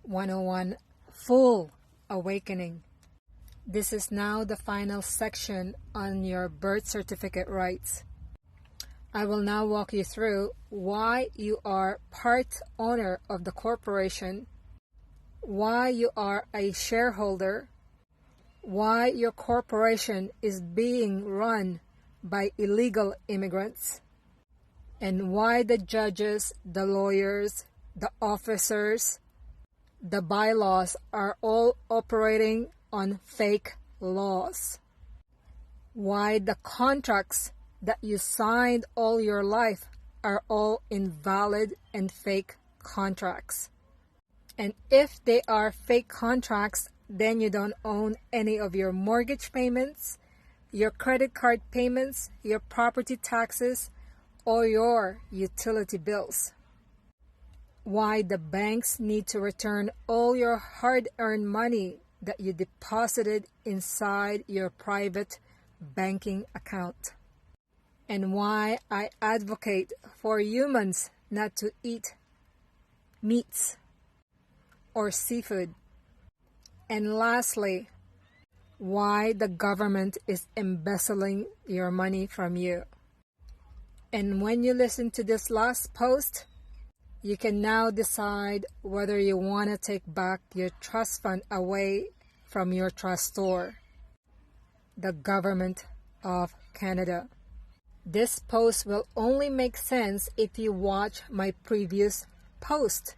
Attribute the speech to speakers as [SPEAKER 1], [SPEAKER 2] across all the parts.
[SPEAKER 1] 101 Full Awakening. This is now the final section on your birth certificate rights. I will now walk you through why you are part owner of the corporation, why you are a shareholder, why your corporation is being run by illegal immigrants, and why the judges, the lawyers, the officers, the bylaws are all operating on fake laws. Why the contracts that you signed all your life are all invalid and fake contracts. And if they are fake contracts, then you don't own any of your mortgage payments, your credit card payments, your property taxes, or your utility bills. Why the banks need to return all your hard-earned money that you deposited inside your private banking account. And why I advocate for humans not to eat meats or seafood. And lastly, why the government is embezzling your money from you. And when you listen to this last post, you can now decide whether you want to take back your trust fund away from your trustor, the Government of Canada. This post will only make sense if you watch my previous post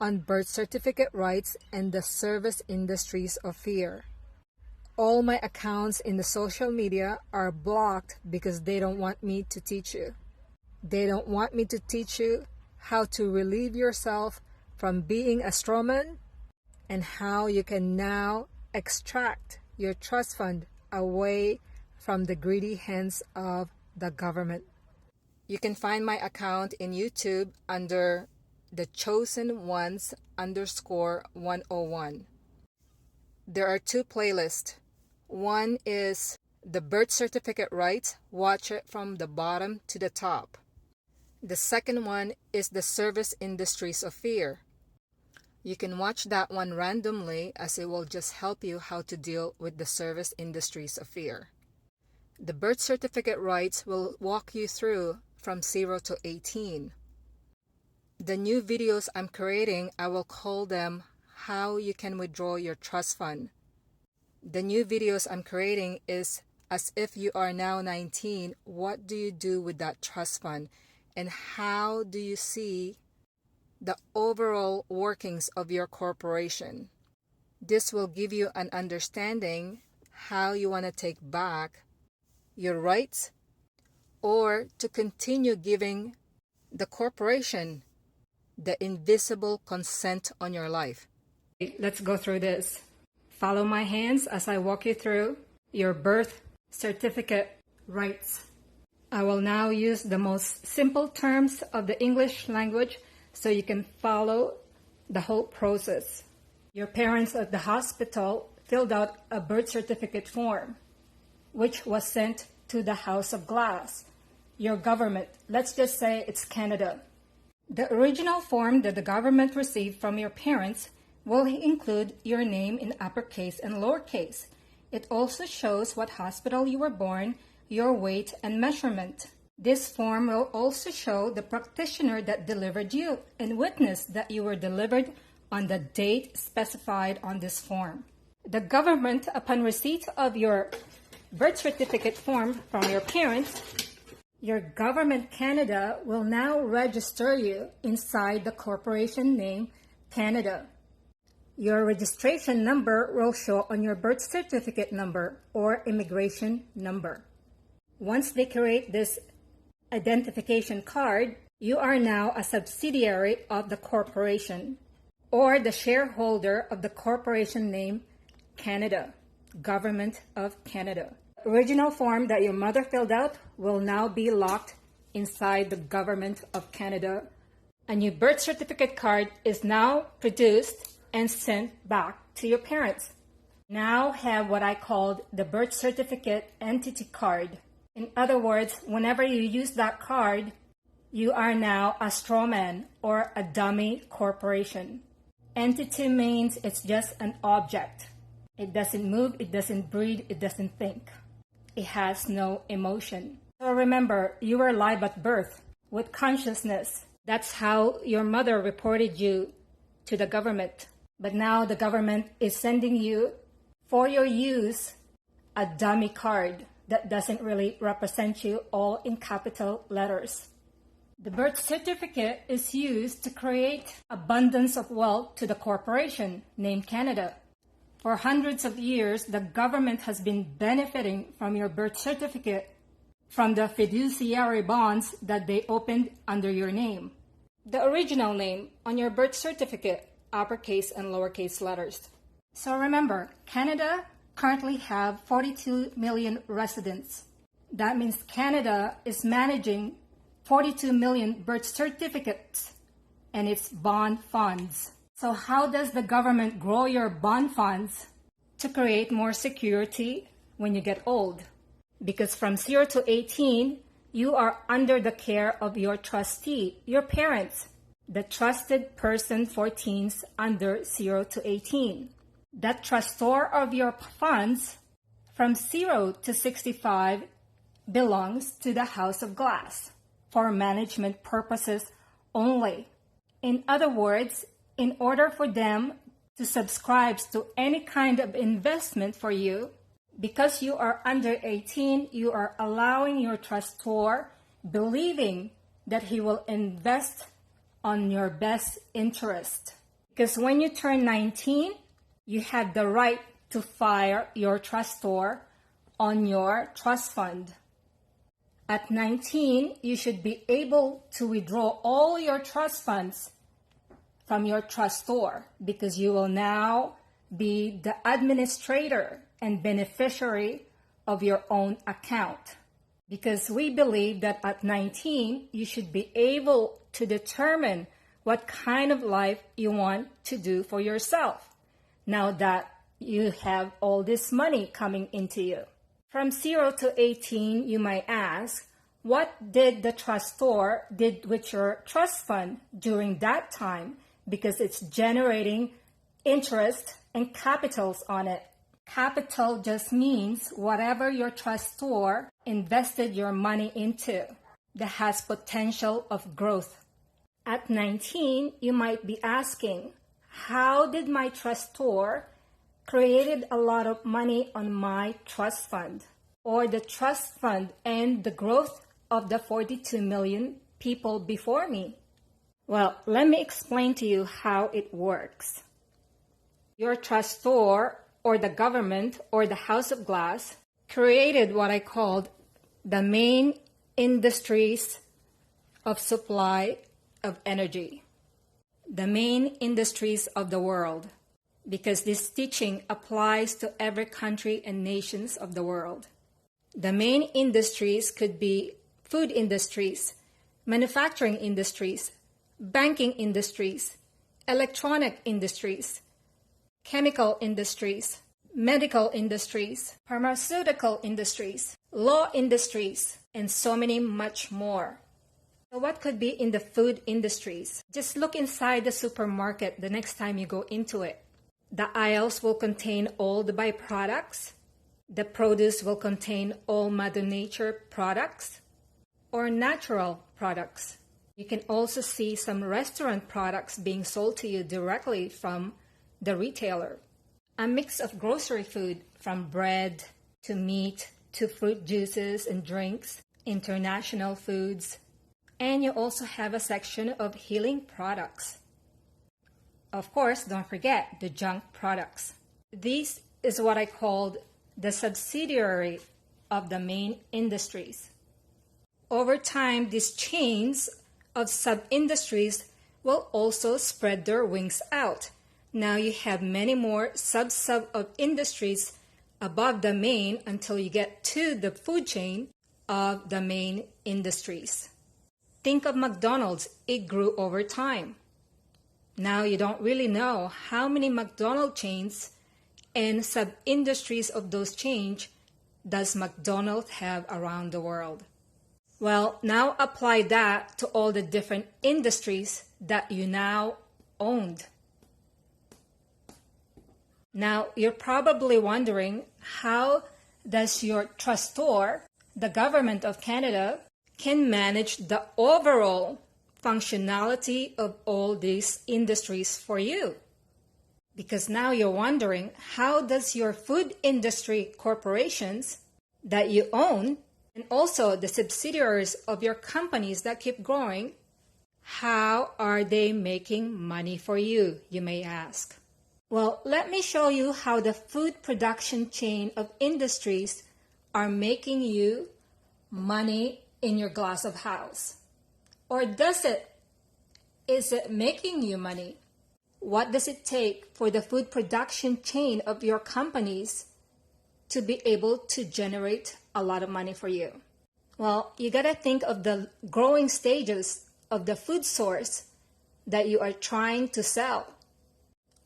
[SPEAKER 1] on birth certificate rights and the service industries of fear. All my accounts in the social media are blocked because they don't want me to teach you. They don't want me to teach you how to relieve yourself from being a strawman and how you can now extract your trust fund away from the greedy hands of the government. You can find my account in YouTube under the Chosen Ones _101. There are two playlists. One is the birth certificate rights. Watch it from the bottom to the top. The second one is the service industries of fear. You can watch that one randomly as it will just help you how to deal with the service industries of fear. The birth certificate rights will walk you through from 0 to 18. The new videos I'm creating, I will call them How You Can Withdraw Your Trust Fund. The new videos I'm creating is as if you are now 19, what do you do with that trust fund? And how do you see the overall workings of your corporation? This will give you an understanding how you want to take back your rights or to continue giving the corporation the invisible consent on your life. Let's go through this. Follow my hands as I walk you through your birth certificate rights. I will now use the most simple terms of the English language so you can follow the whole process. Your parents at the hospital filled out a birth certificate form, which was sent to the House of Glass. Your government, let's just say it's Canada. The original form that the government received from your parents will include your name in uppercase and lowercase. It also shows what hospital you were born, your weight and measurement. This form will also show the practitioner that delivered you and witness that you were delivered on the date specified on this form. The government, upon receipt of your birth certificate form from your parents, your government Canada will now register you inside the corporation name Canada. Your registration number will show on your birth certificate number or immigration number. Once they create this identification card, you are now a subsidiary of the corporation or the shareholder of the corporation name Canada, Government of Canada. The original form that your mother filled out will now be locked inside the Government of Canada. A new birth certificate card is now produced and sent back to your parents. Now have what I called the birth certificate entity card. In other words, whenever you use that card, you are now a strawman or a dummy corporation. Entity means it's just an object. It doesn't move, it doesn't breathe, it doesn't think. It has no emotion. So remember, you were alive at birth with consciousness. That's how your mother reported you to the government. But now the government is sending you, for your use, a dummy card that doesn't really represent you, all in capital letters. The birth certificate is used to create abundance of wealth to the corporation named Canada. For hundreds of years, the government has been benefiting from your birth certificate from the fiduciary bonds that they opened under your name. The original name on your birth certificate, uppercase and lowercase letters. So remember, Canada currently have 42 million residents. That means Canada is managing 42 million birth certificates and its bond funds. So how does the government grow your bond funds? To create more security when you get old. Because from 0 to 18, you are under the care of your trustee, your parents, the trusted person for teens under 0 to 18. That trustor of your funds from 0 to 65 belongs to the House of Glass for management purposes only. In other words, in order for them to subscribe to any kind of investment for you, because you are under 18, you are allowing your trustor, believing that he will invest on your best interest. Because when you turn 19, you have the right to fire your trustor on your trust fund. At 19, you should be able to withdraw all your trust funds from your trustor because you will now be the administrator and beneficiary of your own account. Because we believe that at 19, you should be able to determine what kind of life you want to do for yourself now that you have all this money coming into you. From 0 to 18, you might ask, what did the trustor did with your trust fund during that time? Because it's generating interest and capitals on it. Capital just means whatever your trustor invested your money into that has potential of growth. At 19, you might be asking, how did my trustor created a lot of money on my trust fund or the trust fund and the growth of the 42 million people before me? Well, let me explain to you how it works. Your trustor or the government or the House of Glass created what I called the main industries of supply of energy, the main industries of the world, because this teaching applies to every country and nations of the world. The main industries could be food industries, manufacturing industries, banking industries, electronic industries, chemical industries, medical industries, pharmaceutical industries, law industries, and so many much more. So what could be in the food industries? Just look inside the supermarket the next time you go into it. The aisles will contain all the byproducts. The produce will contain all Mother Nature products or natural products. You can also see some restaurant products being sold to you directly from the retailer. A mix of grocery food from bread to meat to fruit juices and drinks, international foods, and you also have a section of healing products. Of course, don't forget the junk products. This is what I called the subsidiary of the main industries. Over time, these chains of sub-industries will also spread their wings out. Now you have many more sub of industries above the main until you get to the food chain of the main industries. Think of McDonald's, it grew over time. Now you don't really know how many McDonald's chains and sub-industries of those chains does McDonald's have around the world. Well, now apply that to all the different industries that you now owned. Now, you're probably wondering, how does your trustor, the government of Canada, can manage the overall functionality of all these industries for you? Because now you're wondering, how does your food industry corporations that you own, and also the subsidiaries of your companies that keep growing, how are they making money for you, you may ask? Well, let me show you how the food production chain of industries are making you money in your glass of house. Or is it making you money? What does it take for the food production chain of your companies to be able to generate a lot of money for you? Well, you gotta think of the growing stages of the food source that you are trying to sell.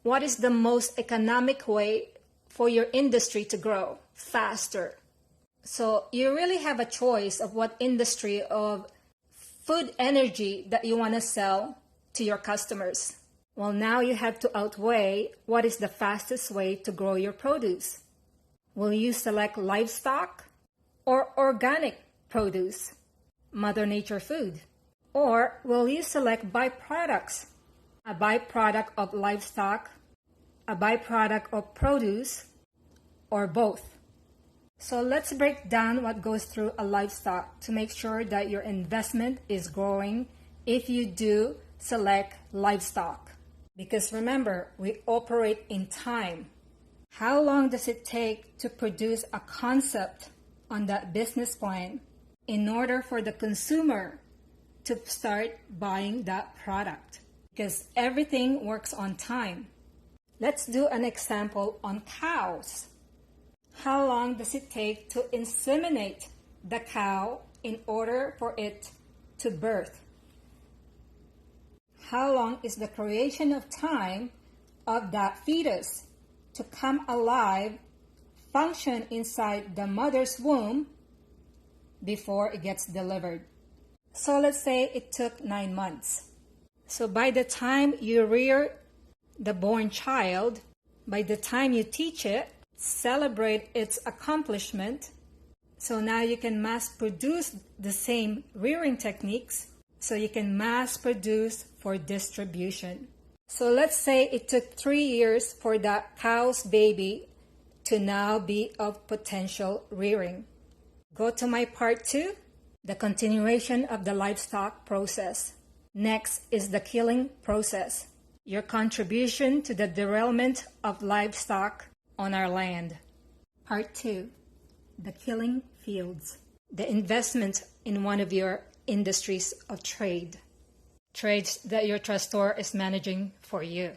[SPEAKER 1] What is the most economic way for your industry to grow faster? So you really have a choice of what industry of food energy that you want to sell to your customers. Well, now you have to outweigh what is the fastest way to grow your produce. Will you select livestock or organic produce, Mother Nature food? Or will you select byproducts, a byproduct of livestock, a byproduct of produce, or both? So let's break down what goes through a livestock to make sure that your investment is growing if you do select livestock. Because remember, we operate in time. How long does it take to produce a concept on that business plan in order for the consumer to start buying that product? Because everything works on time. Let's do an example on cows. How long does it take to inseminate the cow in order for it to birth? How long is the creation of time of that fetus to come alive, function inside the mother's womb before it gets delivered? So let's say it took 9 months. So by the time you rear the born child, by the time you teach it, celebrate its accomplishment, so now you can mass produce the same rearing techniques, so you can mass produce for distribution. So let's say it took 3 years for that cow's baby to now be of potential rearing. Go to my part 2, the continuation of the livestock process. Next is the killing process, your contribution to the derailment of livestock on our land. Part 2, the killing fields, the investment in one of your industries of trades that your trustor is managing for you.